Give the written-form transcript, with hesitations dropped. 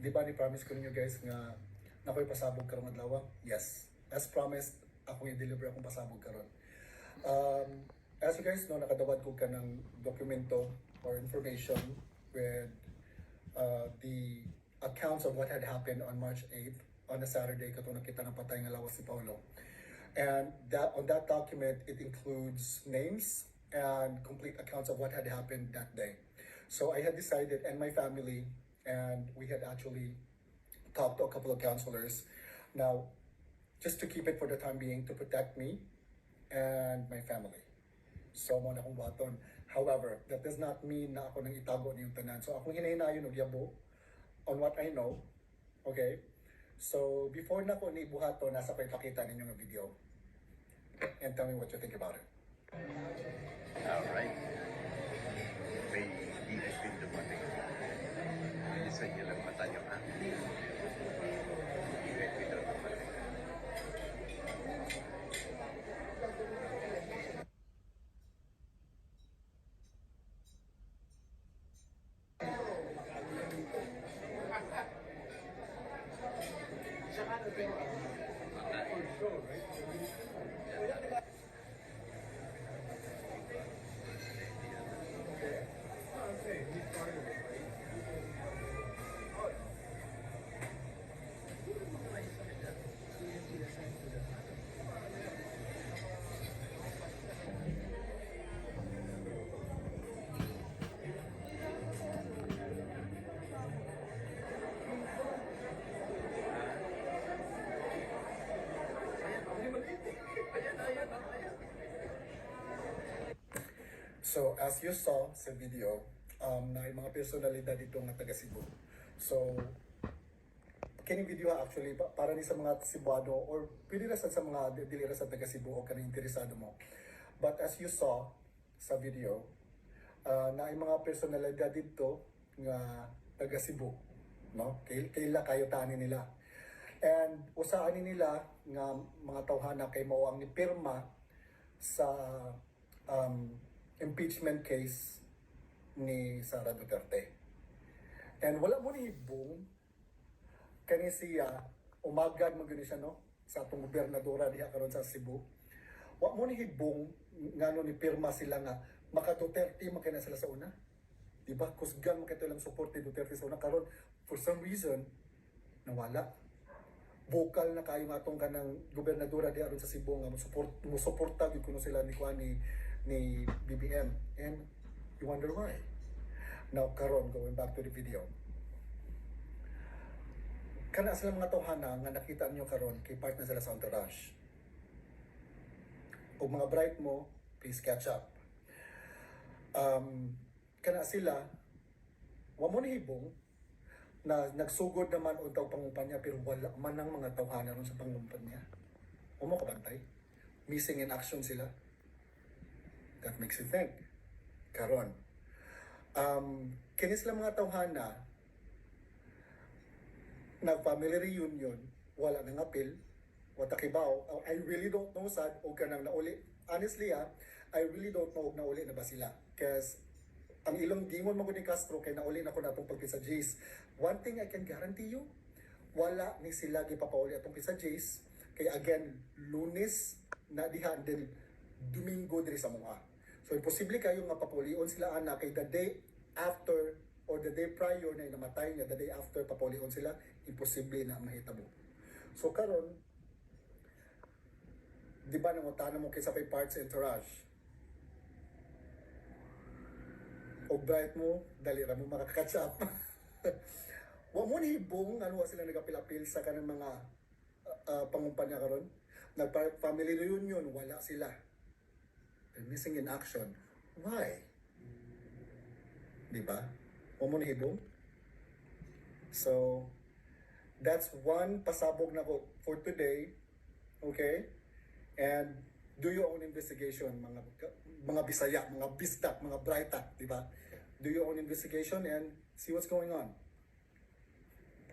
Di ba ni-promise ko ninyo guys nga nako'y pasabog karong adlaw? Yes. As promised, ako i-deliver akong pasabog karon. As you guys know, nakadawat ko ka ng dokumento or information with the accounts of what had happened on March 8th on a Saturday katong nakita ng patay nga lawas si Paulo. And that on that document, it includes names and complete accounts of what had happened that day. So I had decided, and my family, and we had actually talked to a couple of counselors. Now, just to keep it for the time being, to protect me and my family. So, mo na akong baton. However, that does not mean na ako nang itago niyong tanan. So, akong hinahinayon og yabo on what I know. Okay? So, before na ko ni buhato, nasa ko ipakita ninyo ng video. And tell me what you think about it. Alright. May DSP dumating. Isa niyo lang mata niyo, ha? DSP daw dumating. So, as you saw sa video, na yung mga personalidad dito nga taga Cebu. So, kining video actually para ni sa mga Cebuano or pwede ra sa mga dili ra sa taga Cebu o kanang interesado mo. But as you saw sa video, na yung mga personalidad dito nga taga Cebu, no? Kaila kayo tani nila. And usaan nila nga mga tawhana kay mao ang nipirma sa impeachment case ni Sara Duterte. And wala mo ni hibong kani siya umagad mo siya, no, sa atong gobernadora diha karon sa Cebu. Wa mo ni hibong ngano ni pirma sila nga maka Duterte makina sila sa una. Di ba? Kusgan mo lang support ni Duterte sa una karon for some reason nawala. Vocal na kayo nga atong kanang gobernadora diha ron sa Cebu nga mo suporta gyud kuno sila ni BBM, and you wonder why. Now karon, going back to the video, kana sila mga tawhana nga nakita niyo karon kay part na sila sa entourage. O mga bright mo, please catch up. Kana sila wa mo nihibong na nagsugod naman untaw pangumpanya pero wala man ang mga tawhana ron sa pangumpanya. O mo kabantay, missing in action sila. That makes you think. Karon, kini sila mga tawhana nag-family reunion, wala nang apil, wata kibaw. I really don't know sad o kanang nauli. Honestly, I really don't know kung nauli na ba sila. Because ang ilong gingon mo ni Castro kay nauli na ko natong pagpisa Jace. One thing I can guarantee you, wala ni sila gipapauli atong pisa Jace. Kay again, Lunes na diha din Domingo diri sa mga. So imposible kayo nga papulion sila ana kay the day after or the day prior na namatay nga the day after papulion sila, imposible na mahitabo. So karon, di ba nangutana mo kay sa pay parts entourage? O bright mo, dali ra mo makaka-catch up. Wa mo ni hibong ano sila nagapil-apil sa kanang mga pangumpanya karon. Nag-family reunion, wala sila. They're missing in action. Why? Di ba? Wa mo ni hibong? So, that's one pasabog na ko for today. Okay? And do your own investigation, mga Bisaya, mga Bisdak, mga Brightak, di ba? Do your own investigation and see what's going on.